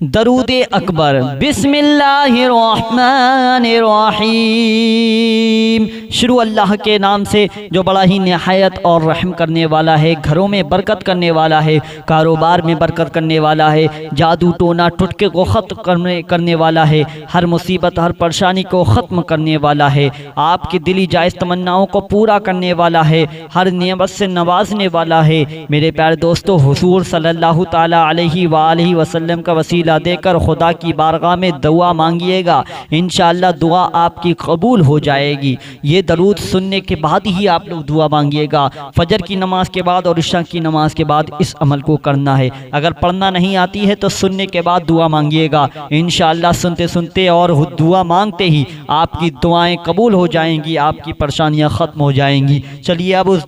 दरूद अकबर। बिस्मिल्लाहिर्रहमानिर्रहीम। शुरू अल्लाह के नाम से जो बड़ा ही निहायत और रहम करने वाला है, घरों में बरकत करने वाला है, कारोबार में बरकत करने वाला है, जादू टोना टुटके को ख़त्म करने वाला है, हर मुसीबत हर परेशानी को ख़त्म करने वाला है, आपकी दिली जायज़ तमन्नाओं को पूरा करने वाला है, हर नियमत से नवाजने वाला है। मेरे प्यारे दोस्तों, हुजूर सल्लल्लाहु ताला अलैहि वालैहि वसल्लम का वसीला देकर खुदा की बारगाह में दुआ मांगिएगा, इंशाअल्लाह दुआ आपकी कबूल हो जाएगी। ये दरूद सुनने के बाद ही आप लोग दुआ मांगिएगा। फजर की नमाज के बाद और इशा की नमाज के बाद इस अमल को करना है। अगर पढ़ना नहीं आती है तो सुनने के बाद दुआ मांगिएगा, इंशाअल्लाह सुनते सुनते और दुआ मांगते ही आपकी दुआएं कबूल हो जाएंगी, आपकी परेशानियां ख़त्म हो जाएंगी। चलिए अब उस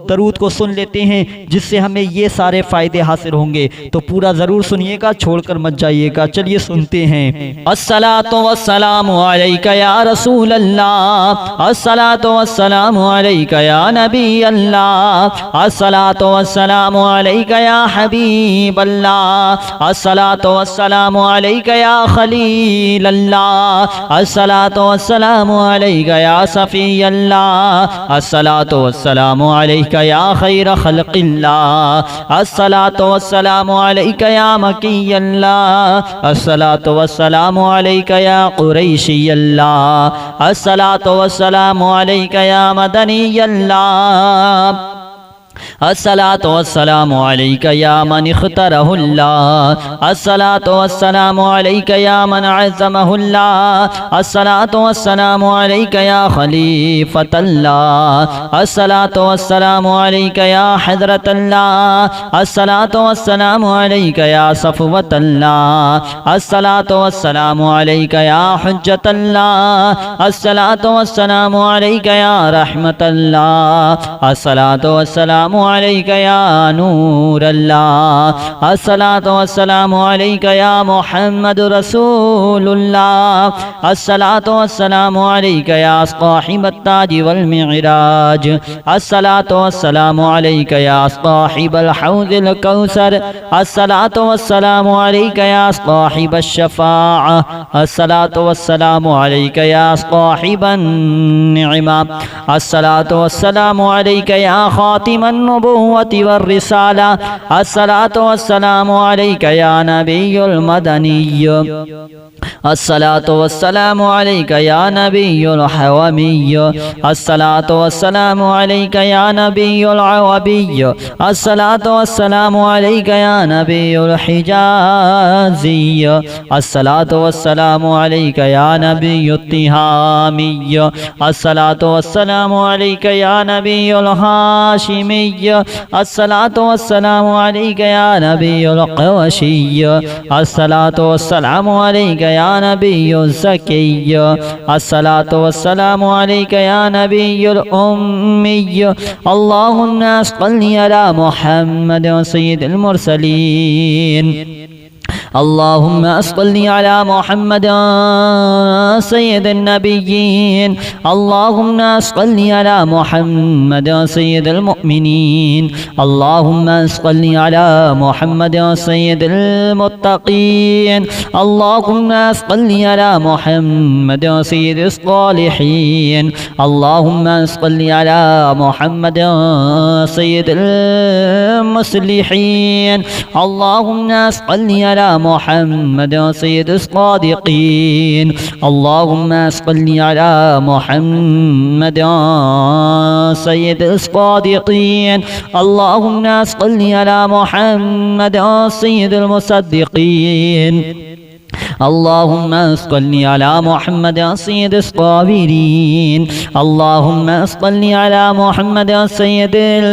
दरूद को सुन लेते हैं जिससे हमें ये सारे फ़ायदे हासिल होंगे। तो पूरा ज़रूर सुनिएगा, छोड़कर मत जाइएगा। चलिए सुनते हैं। अस्सलातु वस्सलामु अलैका या रसूल अल्लाह, अस्सलातु वस्सलामु अलैका या नबी अल्लाह, अस्सलातु वस्सलामु अलैका या हबीब अल्लाह, अस्सलातु वस्सलामु अलैका या खलील अल्लाह, अस्सलातु वस्सलामु अलैका या सफ़ी अल्लाह, अस्सलातु वस्सलामु अलैका या खैर खल्क़िल्लाह, अस्सलातु वस्सलामु अलैका या मकी अल्लाह, अस्सलातु वस्सलामु अलैका या कुरैशी अल्लाह, अस्सलातु वस्सलामु अलैका या मदनी अल्लाह, अस्सलातु वस्सलामु अलैका या मन इख्तरहुल्लाह, अस्सलातु वस्सलामु अलैका या मन अज़्ज़महुल्लाह, अस्सलातु वस्सलामु अलैका या खलीफतल्लाह, अस्सलातु वस्सलामु अलैका या हज़रतल्लाह, अस्सलातु वस्सलामु अलैका या सफ़वतल्लाह, अस्सलातु वस्सलामु अलैका या हुज्जतल्लाह, अस्सलातु वस्सलामु अलैका या रहमतल्लाह, अस्सलातु वस्सलामु अलैका या नूर अल्लाह, अस्सलातु वस्सलामु अलैका या मुहम्मद रसूलुल्लाह, अस्सलातु वस्सलामु अलैका या साहिबत ताज वल मिअराज, अस्सलातु वस्सलामु अलैका या साहिबल हौज़िल कौसर, अस्सलातु वस्सलामु अलैका या साहिबश शफ़ाअह, अस्सलातु वस्सलामु अलैका या साहिबन निअमा, अस्सलातु वस्सलामु अलैका या खातिमन नबुव्वति वर रिसाला, अस्सलातु वस्सलामु अलैका या नबियुल मदनिय्य, अस्सलातु वस्सलामु अलैका या नबियुल हवमिय्य, अस्सलातु वस्सलामु अलैका या नबियुल अवबिय्य, अस्सलातु वस्सलामु अलैका या नबियुल हिजाज़िय्य, अस्सलातु वस्सलामु अलैका या नबियुत तिहामिय्य, अस्सलातु वस्सलामु अलैका या नबियुल हाशिमिय्य, अस्सलातु वस्सलामु अलैका या नबियुल क़ुरैशिय्य, अस्सलातु वस्सलामु अलैका या नबियुल ज़किय्य, अस्सलातु वस्सलामु अलैका या नबियुल उम्मिय्य, अल्लाहुम्मा सल्लि अला मुहम्मद सय्यिदिल मुरसलीन, अल्लाहुम्मा सल्लि अला मुहम्मद सय्यिदिन नबिय्यीन, अल्लाहुम्मा सल्लि अला मुहम्मद सय्यिदिल मुमिनीन, अल्लाहुम्मा सल्लि अला मुहम्मद सय्यिदिल मुत्तक़ीन, अल्लाहुम्मा सल्लि अला मुहम्मद सय्यिदिस सालिहीन, अल्लाहुम्मा सल्लि अला मुहम्मद सय्यिदिल मुस्लिहीन, अल्लाहुम्मा सल्लि अला मुहम्मद सय्यिदिस सादिक़ीन, अल्लाहुम्मा सल्लि अला मुहम्मद सय्यिदिस सादिक़ीन, अल्लाहुम्मा सल्लि अला मुहम्मद सय्यिदिल मुसद्दिक़ीन, अल्लाहुम्मा सल्लि अला मुहम्मद सय्यिदिस साबिरीन, अल्लाहुम्मा सल्लि अला मुहम्मद सय्यिदिल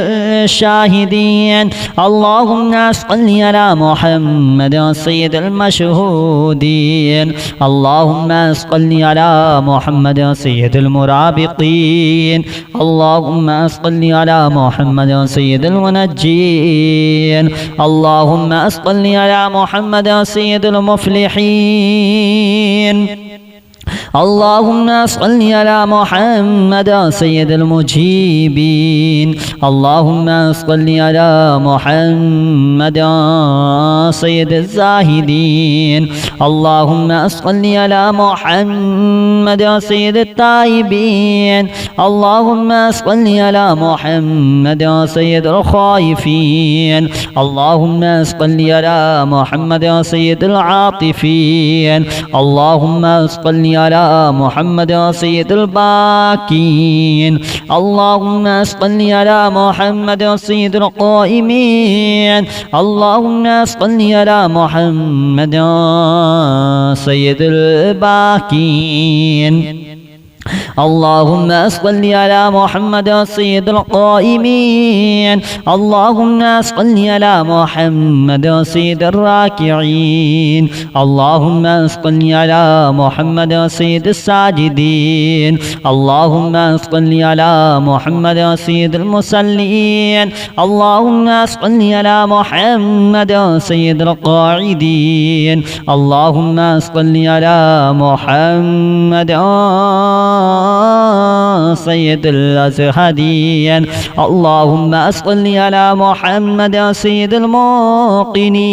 शाहिदीन, अल्लाहुम्मा सल्लि अला मुहम्मद सय्यिदिल मशहूदीन, अल्लाहुम्मा सल्लि अला मुहम्मद सय्यिदिल मुराबिकीन, अल्लाहुम्मा सल्लि अला मुहम्मद सय्यिदिल मुनज्जीन, अल्लाहुम्मा सल्लि अला मुहम्मद सय्यिदिल मुफ्लिहीन, اللهم صل على محمد سيد المجيبين اللهم صل على محمد سيد الزاهدين اللهم صل على محمد سيد التائبين اللهم صل على محمد سيد الخائفين اللهم صل على محمد سيد العاطفين اللهم صل على محمد سيد الباكين اللهم صل على محمد سيد القائمين اللهم صل على محمد سيد الباكين اللهم صل على محمد سيد القائمين اللهم صل على محمد سيد الراكعين اللهم صل على محمد سيد الساجدين اللهم صل على محمد سيد المصلين اللهم صل على محمد سيد القاعدين اللهم صل على محمد سيد الأزهدين اللهم صل على محمد سيد الموقنين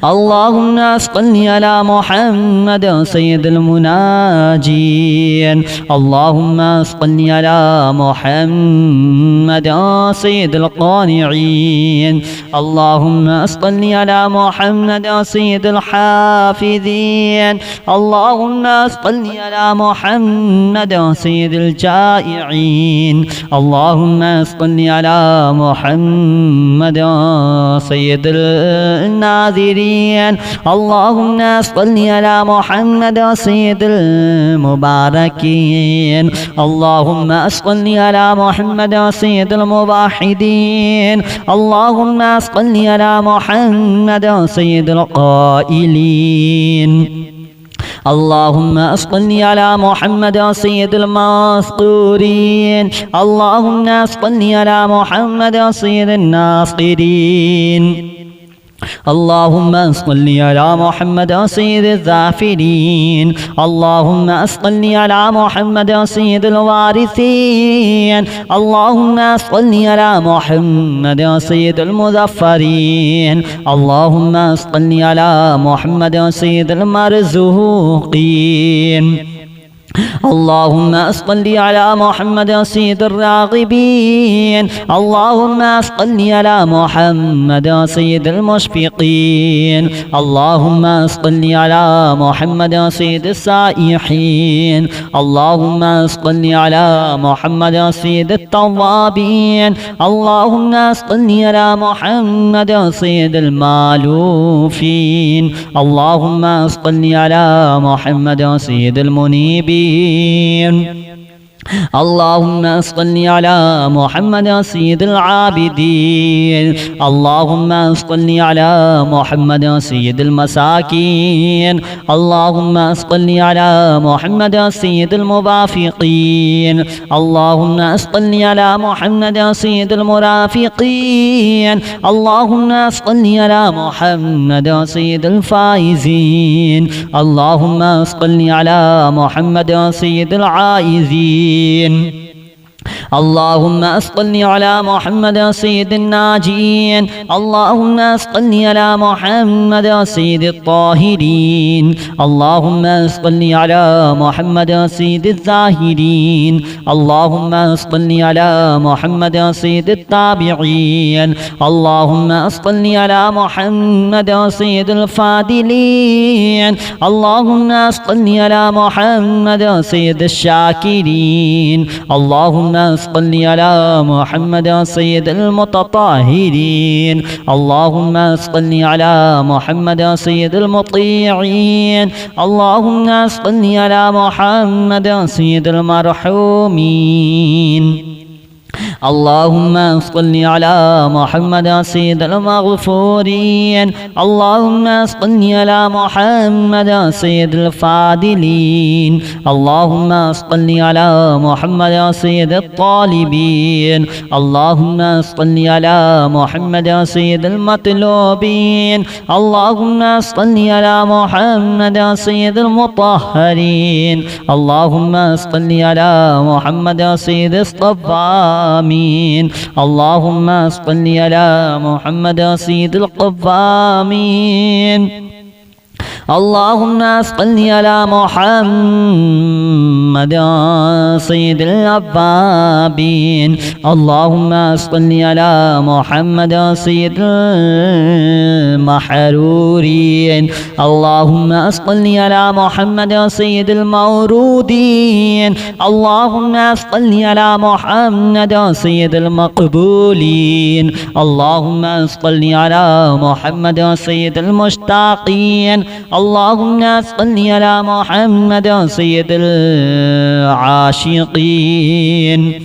اللهم صل على محمد سيد المناجين اللهم صل على محمد سيد القانعين اللهم صل على محمد سيد الحافظين اللهم صل على محمد سيد الجائعين اللهم صل على محمد سيد الناذرين اللهم صل على محمد سيد المباركين اللهم صل على محمد سيد الموحدين اللهم صل على محمد سيد القائلين اللهم صل على محمد سيد المذكورين اللهم صل على محمد سيد الناصرين اللهم صل على محمد سيد الذافرين اللهم صل على محمد سيد الوارثين اللهم صل على محمد سيد المظفرين اللهم صل على محمد سيد المرزوقين اللهم صل على محمد سيد الراغبين اللهم صل على محمد سيد المشفقين اللهم صل على محمد سيد السائحين اللهم صل على محمد سيد التوابين اللهم صل على محمد سيد المالوفين اللهم صل على محمد سيد المنيبين اللهم صل على محمد سيد العابدين اللهم صل على محمد سيد المساكين اللهم صل على محمد سيد الموافقين اللهم صل على محمد سيد المرافقين اللهم صل على محمد سيد الفائزين اللهم صل على محمد سيد العائزين اللهم صل على محمد سيد الناجين اللهم صل على محمد سيد الطاهرين اللهم صل على محمد سيد الزاهدين اللهم صل على محمد سيد التابعين اللهم صل على محمد سيد الفاضلين اللهم صل على محمد سيد الشاكرين اللهم صل على محمد سيد المتطهرين اللهم صل على محمد سيد المطيعين اللهم صل على محمد سيد المرحومين اللهم صل على محمد سيد المغفورين اللهم صل على محمد سيد الفاضلين اللهم صل على محمد سيد الطالبين اللهم صل على محمد سيد المطلوبين اللهم صل على محمد سيد المطهرين اللهم صل على محمد سيد الصوامين اللهم صل على محمد سيد القوامين اللهم صل على محمد سيد الأوابين اللهم صل على محمد سيد المحرورين اللهم صل على محمد سيد المورودين اللهم صل على محمد سيد المقبولين اللهم صل على محمد سيد المشتاقين اللهم صل على محمد سيد العاشقين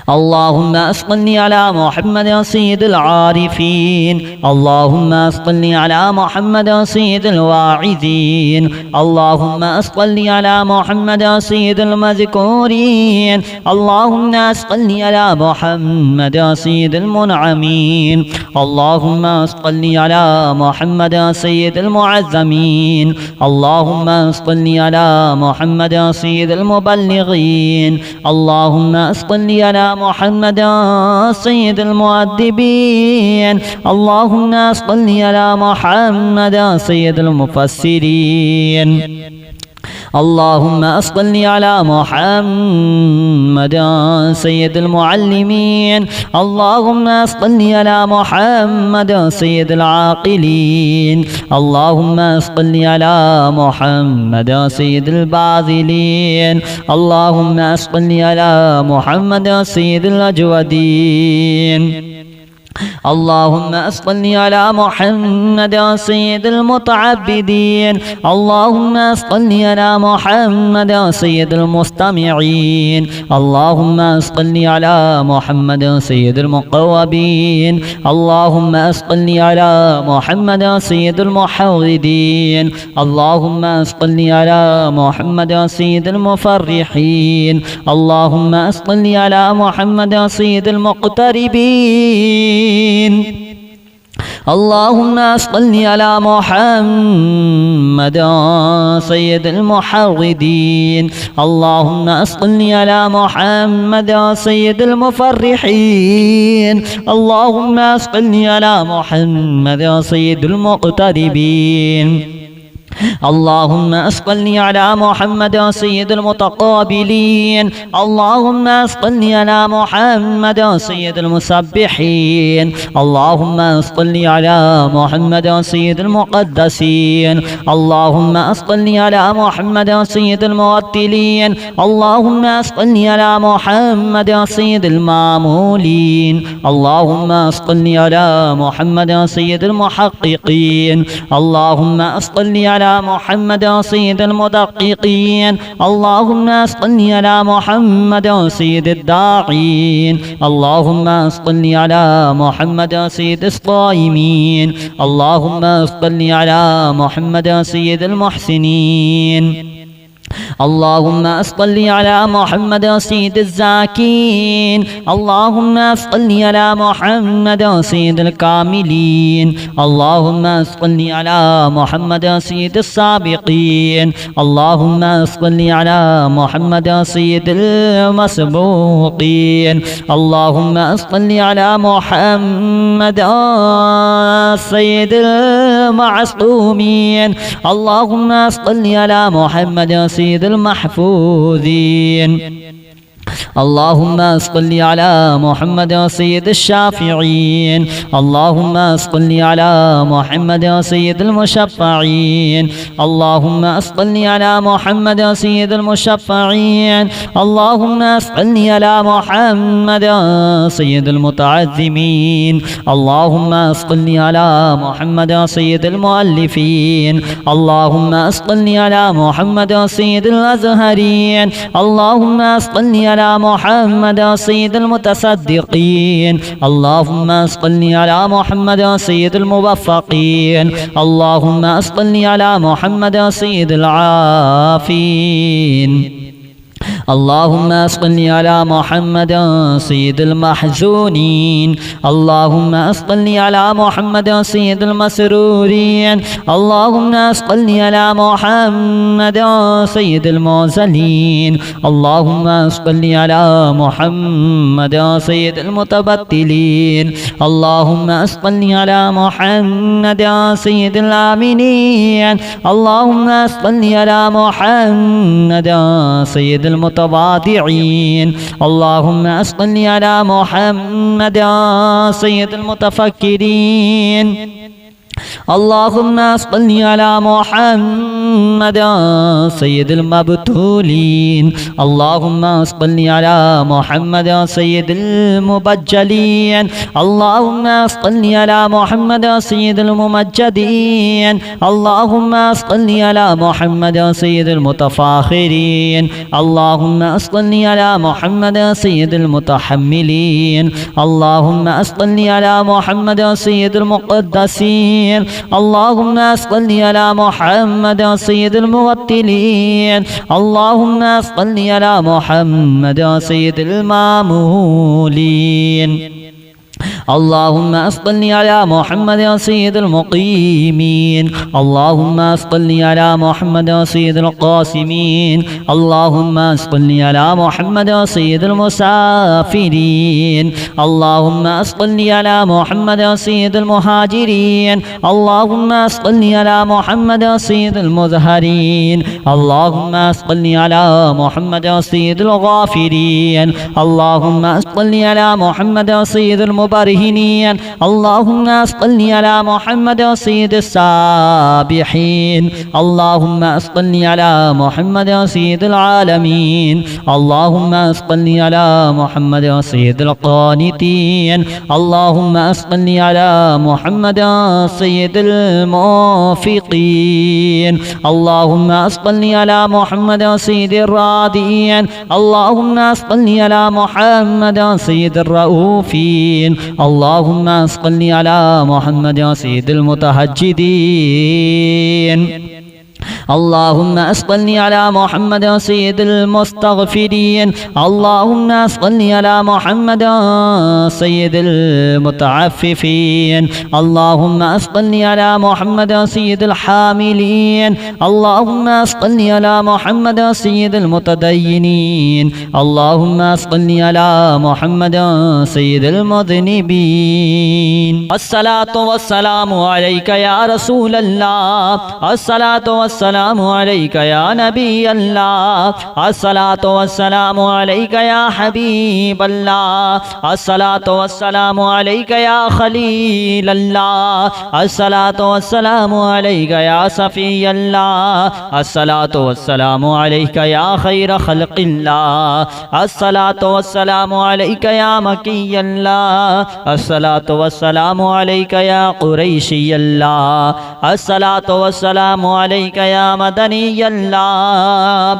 اللهم صل على محمد سيد العارفين اللهم صل على محمد سيد الواعظين اللهم صل على محمد سيد المذكورين اللهم صل على محمد سيد المنعمين اللهم صل على محمد سيد المعزمين اللهم صل على محمد سيد المبلغين اللهم صل على محمد سيد المؤدبين اللهم صل على محمد سيد المفسرين اللهم صل على محمد سيد المعلمين اللهم صل على محمد سيد العاقلين اللهم صل على محمد سيد الباذلين اللهم صل على محمد سيد الأجودين اللهم صل على محمد سيد المتعبدين اللهم صل على محمد سيد المستمعين اللهم صل على محمد سيد المقوبين اللهم صل على محمد سيد المحوذين اللهم صل على محمد سيد المفرحين اللهم صل على محمد سيد المقتربين اللهم صل على محمد سيد المحوذين اللهم صل على محمد سيد المفرحين اللهم صل على محمد سيد المقتربين اللهم صل على محمد سيد المتقابلين اللهم صل على محمد سيد المسبحين اللهم صل على محمد سيد المقدسين اللهم صل على محمد سيد الموتلين اللهم صل على محمد سيد المامولين اللهم صل على محمد سيد المحققين اللهم صل على محمد سيد المدققين اللهم صل على محمد سيد الداعين اللهم صل على محمد سيد الصائمين اللهم صل على محمد سيد المحسنين اللهم صل على محمد سيد الزاكين اللهم صل على محمد سيد الكاملين اللهم صل على محمد سيد السابقين اللهم صل على محمد سيد المسبوقين اللهم صل على محمد سيد المعصومين اللهم صل على محمد سيد المحفوظين اللهم صل على محمد سيد الشافعين اللهم صل على محمد سيد المشفعين اللهم صل على محمد سيد المشفعين اللهم صل على محمد سيد المتعظمين اللهم صل على محمد سيد المؤلفين اللهم صل على محمد سيد الأزهرين اللهم صل على على محمد سيد المتصدقين اللهم صل على محمد سيد الموفقين اللهم صل على محمد سيد العافين اللهم صل على محمد سيد المحزونين اللهم صل على محمد سيد المسرورين اللهم صل على محمد سيد المرسلين اللهم صل على محمد سيد المتبتلين اللهم صل على محمد سيد الآمنين اللهم صل على محمد سيد المتواضعين اللهم صل على محمد سيد المتفكرين اللهم صل على محمد سيد المبتولين اللهم صل على محمد سيد المبجلين اللهم صل على محمد سيد الممجدين اللهم صل على محمد سيد المتفاخرين اللهم صل على محمد سيد المتحملين اللهم صل على محمد سيد المقدسين اللهم صل على محمد سيد الموتلين اللهم صل على محمد سيد المامولين اللهم صل على محمد سيد المقيمين اللهم صل على محمد سيد القاسمين اللهم صل على محمد سيد المسافرين اللهم صل على محمد سيد المهاجرين اللهم صل على محمد سيد المظهرين اللهم صل على محمد سيد الغافرين اللهم صل على محمد سيد المبرهنين اللهم صل على محمد سيد السابحين اللهم صل على محمد سيد العالمين اللهم صل على محمد سيد القانتين اللهم صل على محمد سيد الموفقين اللهم صل على محمد سيد الرادين اللهم صل على محمد سيد الرؤوفين اللهم صل على محمد سيد المتهجدين اللهم صل على محمد سيد المستغفرين اللهم صل على محمد سيد المتعففين اللهم صل على محمد سيد الحاملين اللهم صل على محمد سيد المتدينين اللهم صل على محمد سيد المذنبين الصلاة والسلام عليك يا رسول الله الصلاة والسلام عليك يا نبي الله الصلاة والسلام عليك يا حبيب الله الصلاة والسلام عليك يا خليل الله الصلاة والسلام عليك يا صفي الله الصلاة والسلام عليك يا خير خلق الله الصلاة والسلام عليك يا مكي الله الصلاة والسلام عليك يا قريشي الله الصلاة والسلام عليك يا مدني الله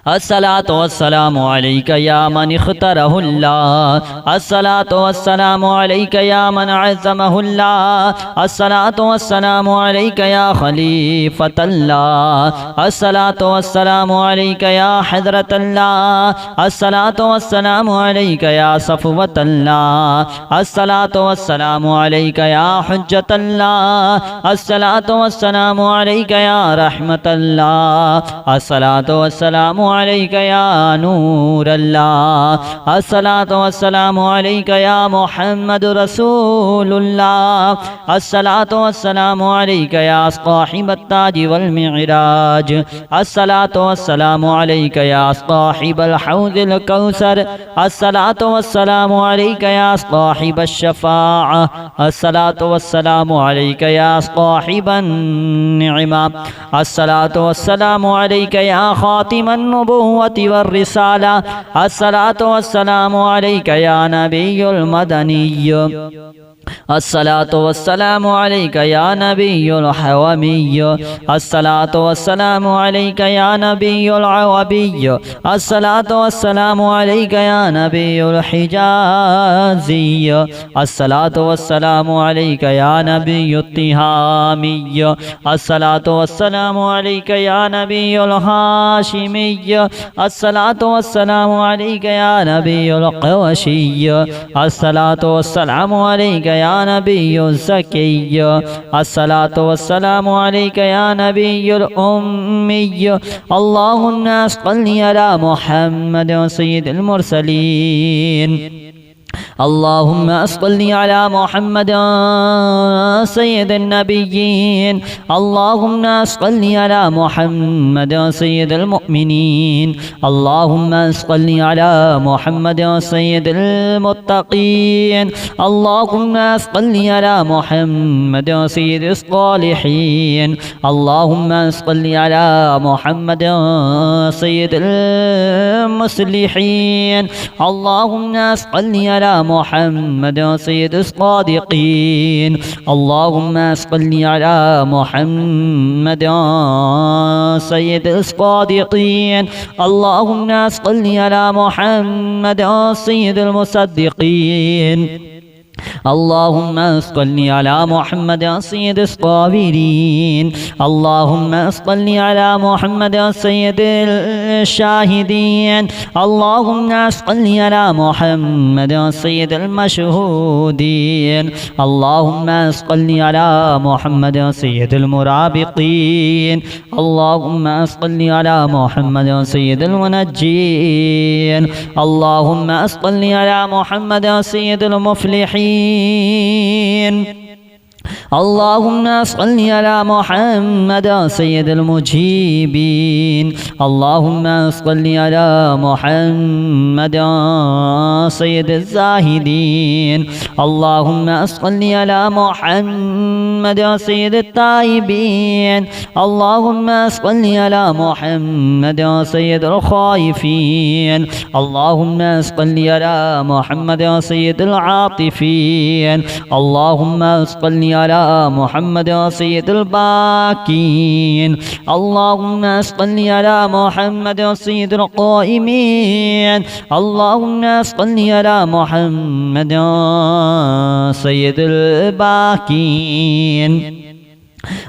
الصلاة والسلام عليك يا من اختاره الله الصلاة والسلام عليك يا من عزمه الله الصلاة والسلام عليك يا خليفة الله الصلاة والسلام عليك يا حضرة الله الصلاة والسلام عليك يا صفوة الله الصلاة والسلام عليك يا حجة الله الصلاة والسلام عليك يا رحمة الله الصلاة والسلام عليك يا نور الله الصلاة والسلام عليك يا محمد رسول الله الصلاة والسلام عليك يا صاحب التاج والمعراج الصلاة والسلام عليك يا صاحب الحوض الكوثر الصلاة والسلام عليك يا صاحب الشفاعة الصلاة والسلام عليك يا صاحب النعمة الصلاة والسلام عليك يا خاتم النبوة والرسالة الصلاة والسلام عليك يا نبي المدني الصلاة والسلام عليك يا نبي الحوامي الصلاة والسلام عليك يا نبي العوبي الصلاة والسلام عليك يا نبي الحجازي الصلاة والسلام عليك يا نبي التهامي الصلاة والسلام عليك يا نبي الهاشمي الصلاة والسلام عليك يا نبي القوشي الصلاة والسلام عليك يا نبي الزكي الصلاة والسلام عليك يا نبي الأمي اللهم صل على محمد سيد المرسلين اللهم صل على محمد سيد النبيين اللهم صل على محمد سيد المؤمنين اللهم صل على محمد سيد المتقين اللهم صل على محمد سيد الصالحين اللهم صل على محمد سيد المصلحين اللهم صل على محمد سيد الصادقين اللهم صل على محمد سيد الصادقين اللهم صل على محمد سيد المصدقين اللهم صل على محمد سيد الصابرين اللهم صل على محمد سيد الشاهدين اللهم صل على محمد سيد المشهودين اللهم صل على محمد سيد المرابطين اللهم صل على محمد سيد المنجين اللهم صل على محمد سيد المفلحين اللهم صل على محمد سيد المجيبين اللهم صل على محمد سيد الزاهدين اللهم صل على محمد سيد التائبين اللهم صل على محمد سيد الخائفين اللهم صل على محمد سيد العاطفين اللهم صل على محمد سيد الباكين اللهم صل على محمد سيد القائمين اللهم صل على محمد سيد الباكين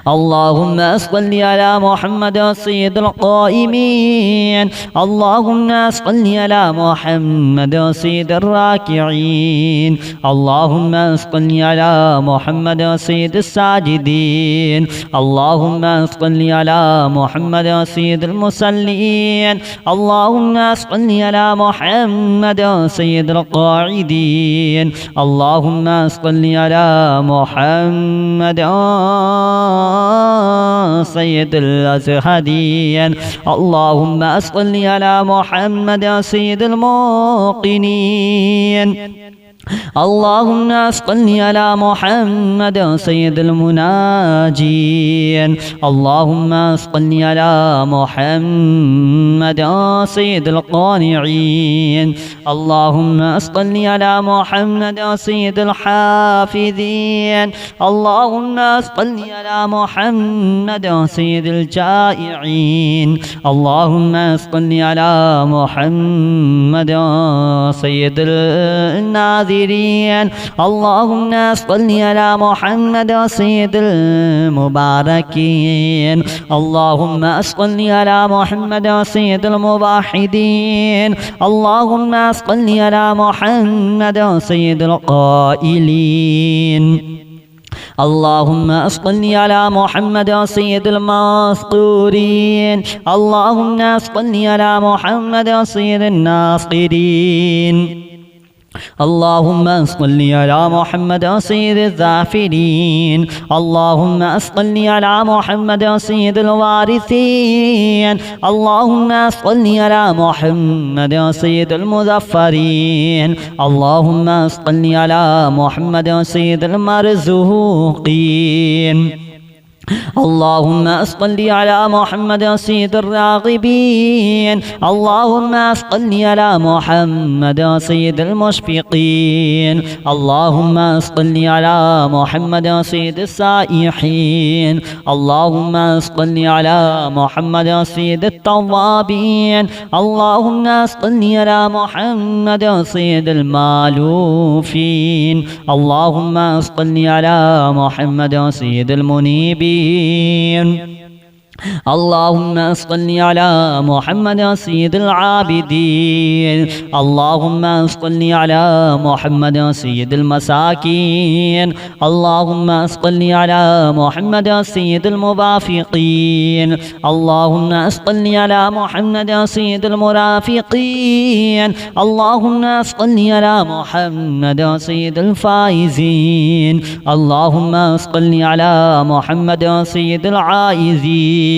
اللهم صل على محمد سيد القائمين اللهم صل على محمد سيد الراكعين اللهم صل على محمد سيد الساجدين اللهم صل على محمد سيد المصلين اللهم صل على محمد سيد القاعدين اللهم صل على محمد سيد الأزهدين اللهم صل على محمد سيد الموقنين اللهم صل على محمد سيد المناجين اللهم صل على محمد سيد القانعين اللهم صل على محمد سيد الحافظين اللهم صل على محمد سيد الجائعين اللهم صل على محمد سيد الناذرين اللهم صل على محمد سيد المباركين اللهم صل على محمد سيد الموحدين اللهم صل على محمد سيد القائلين اللهم صل على محمد سيد المذكورين اللهم صل على محمد سيد الناصرين اللهم صل على محمد سيد الذاكرين اللهم صل على محمد سيد الوارثين اللهم صل على محمد سيد المظفرين اللهم صل على محمد سيد المرزوقين اللهم صل على محمد سيد الراغبين. اللهم صل على محمد سيد المشفقين. اللهم صل على محمد سيد السائحين. اللهم صل على محمد سيد التوابين. اللهم صل على محمد سيد المالوفين. اللهم صل على محمد سيد المنيبين. اللهم صل على محمد سيد العابدين. اللهم صل على محمد سيد المساكين. اللهم صل على محمد سيد الموافقين. اللهم صل على محمد سيد المرافقين. اللهم صل على محمد سيد الفائزين. اللهم صل على محمد سيد العائزين.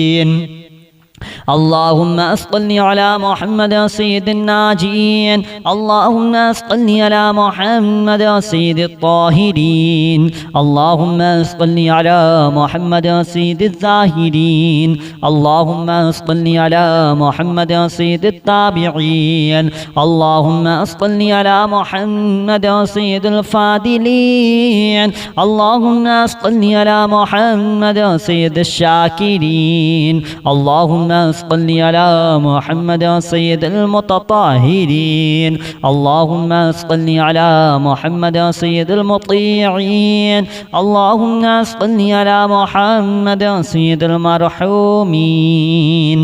اللهم صل على محمد سيد الناجين. اللهم صل على محمد سيد الطاهرين. اللهم صل على محمد سيد الزاهدين. اللهم صل على محمد سيد التابعين. اللهم صل على محمد سيد الفاضلين. اللهم صل على محمد سيد الشاكرين. اللهم صل على محمد سيد المتطهرين. اللهم صل على محمد سيد المطيعين. اللهم صل على محمد سيد المرحومين.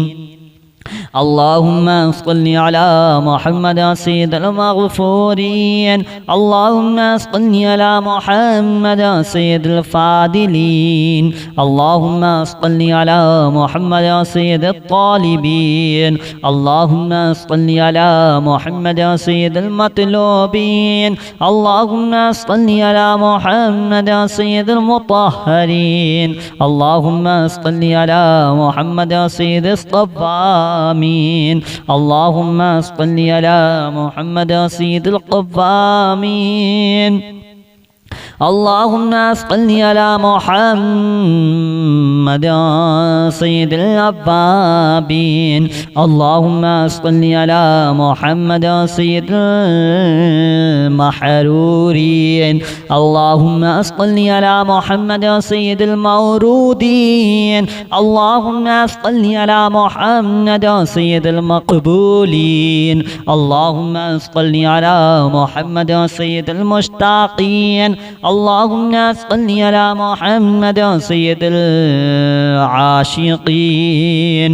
اللهم صل على محمد سيد المغفورين. اللهم صل على محمد سيد الفاضلين. اللهم صل على محمد سيد الطالبين. اللهم صل على محمد سيد المطلوبين. اللهم صل على محمد سيد المطهرين. اللهم صل على محمد سيد الصفامين. اللهم صل على محمد سيد القوامين. اللهم صل على محمد سيد الأوابين. اللهم صل على محمد سيد المحرورين. اللهم صل على محمد سيد المورودين. اللهم صل على محمد سيد المقبولين. اللهم صل على محمد سيد المشتاقين. اللهم صل على محمد سيد العاشقين.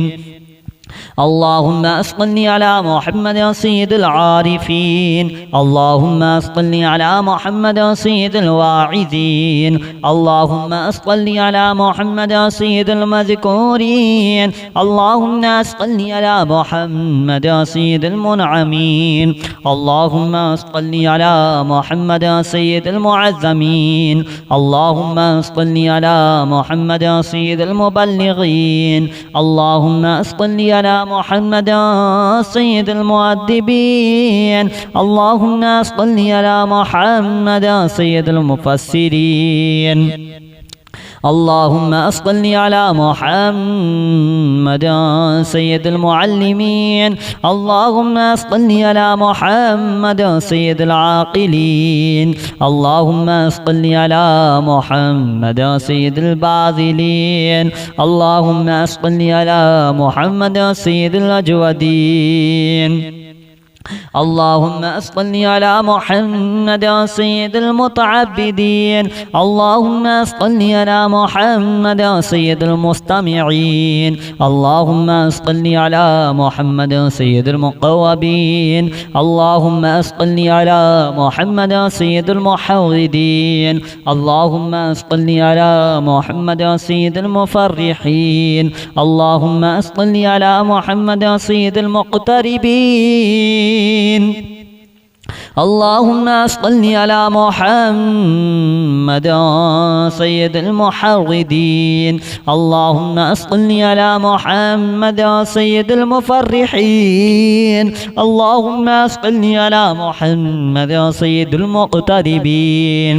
اللهم صل على محمد سيد العارفين. اللهم صل على محمد سيد الواعظين. اللهم صل على محمد سيد المذكورين. اللهم صل على محمد سيد المنعمين. اللهم صل على محمد سيد المعظمين. اللهم صل على محمد سيد المبلغين. اللهم صل على محمد سيد المؤدبين. اللهم صل على محمد سيد المفسرين. اللهم صل على محمد سيد المعلمين. اللهم صل على محمد سيد العاقلين. اللهم صل على محمد سيد الباذلين. اللهم صل على محمد سيد الأجودين. اللهم صل على محمد سيد المتعبدين. اللهم صل على محمد سيد المستمعين. اللهم صل على محمد سيد المقوبين. اللهم صل على محمد سيد المحوذين. اللهم صل على محمد سيد المفرحين. اللهم صل على محمد سيد المقتربين. اللهم صل على محمد سيد المحرضين. اللهم صل على محمد سيد المفرحين. اللهم صل على محمد سيد المقتربين.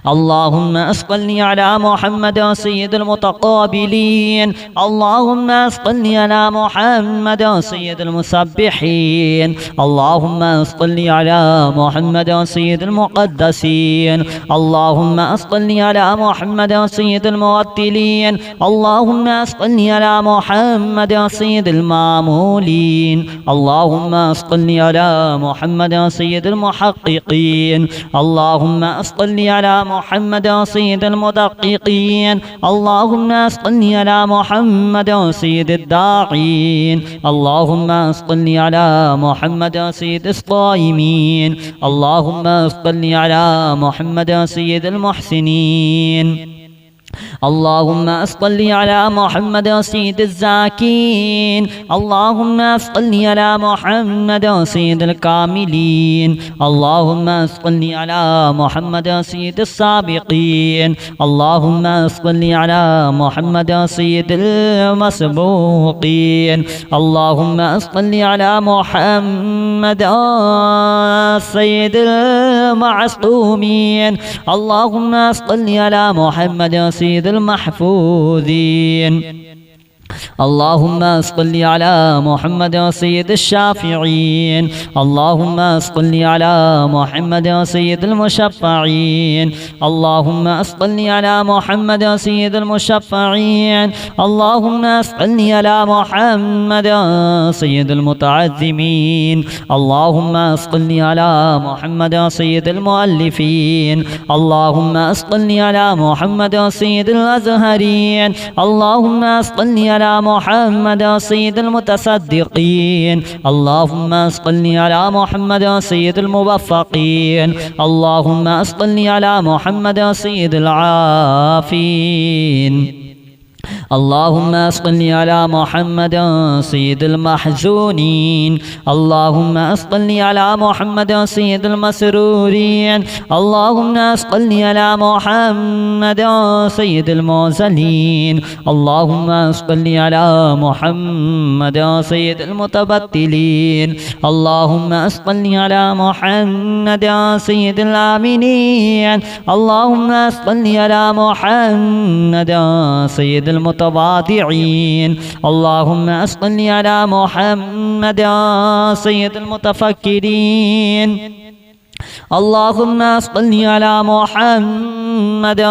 اللهم صل على محمد سيد المتقابلين. اللهم صل على محمد سيد المسبحين. اللهم صل على محمد سيد المقدسين. اللهم صل على محمد سيد الموتلين. اللهم صل على محمد سيد المامولين. اللهم صل على محمد سيد المحققين. اللهم صل على محمد سيد المدققين. اللهم صل على محمد سيد الداعين. اللهم صل على محمد سيد الصائمين. اللهم صل على محمد سيد المحسنين. اللهم صل على محمد سيد الزاكين. اللهم صل على محمد سيد الكاملين. اللهم صل على محمد سيد السابقين. اللهم صل على محمد سيد المسبوقين. اللهم صل على محمد سيد المعصومين. اللهم صل على محمد سيد المحفوظين. اللهم صل على محمد سيد الشافعين. اللهم صل على محمد سيد المشفعين. اللهم صل على محمد سيد المشفعين. اللهم صل على محمد سيد المتعظمين. اللهم صل على محمد سيد المؤلفين. اللهم صل على محمد سيد الأزهرين. اللهم صل على محمد سيد المتصدقين. اللهم صل على محمد سيد الموفقين. اللهم صل على محمد سيد العافين. اللهم صل على محمد سيد المحزونين. اللهم صل على محمد سيد المسرورين. اللهم صل على محمد سيد الموزلين. اللهم صل على محمد سيد المتبتلين. اللهم صل على محمد سيد الآمنين. اللهم صل على محمد سيد المتواضعين. اللهم صل على محمد سيد المتفكرين. اللهم صل على محمد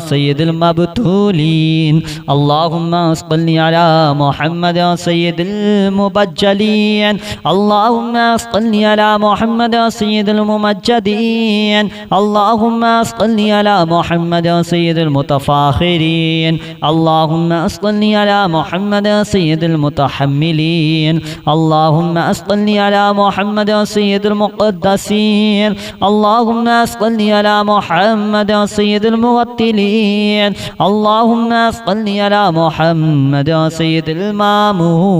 سيد المبتولين. اللهم صل على محمد سيد المبجلين. اللهم صل على محمد سيد الممجدين. اللهم صل على محمد سيد المتفاخرين. اللهم صل على محمد سيد المتحملين. اللهم صل على محمد سيد المقدسين. اللهم صل على محمد سيد الموتلين. اللهم صل على محمد سيد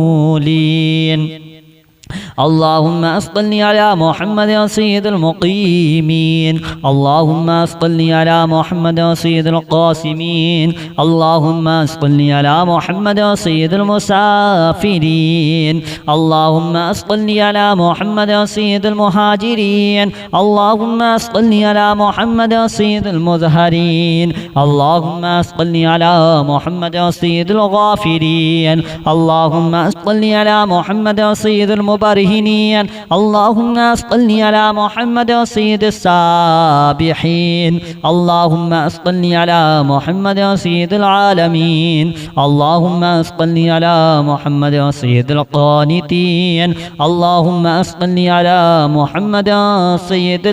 المامولين. اللهم صل على محمد سيد المقيمين. اللهم صل على محمد سيد القاسمين. اللهم صل على محمد سيد المسافرين. اللهم صل على محمد سيد المهاجرين. اللهم صل على محمد سيد المظهرين. اللهم صل على محمد سيد الغافرين. اللهم صل على محمد سيد المبرهين. اللهم صل على محمد سيد السابحين. اللهم صل على محمد سيد العالمين. اللهم صل على محمد سيد القانتين. اللهم صل على محمد سيد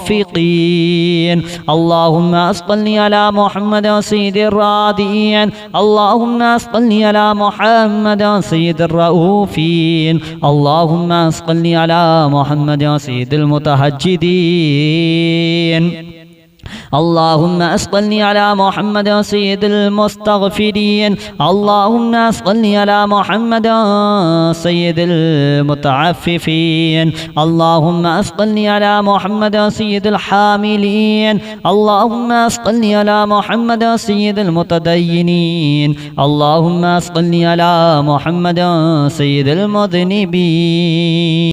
الموفقين. اللهم صل على محمد سيد الرادين. اللهم صل على محمد سيد الرؤوفين. اللهم صل على محمد سيد المتهجدين. اللهم صل على محمد سيد المستغفرين. اللهم صل على محمد سيد المتعففين. اللهم صل على محمد سيد الحاملين. اللهم صل على محمد سيد المتدينين. اللهم صل على محمد سيد المذنبين.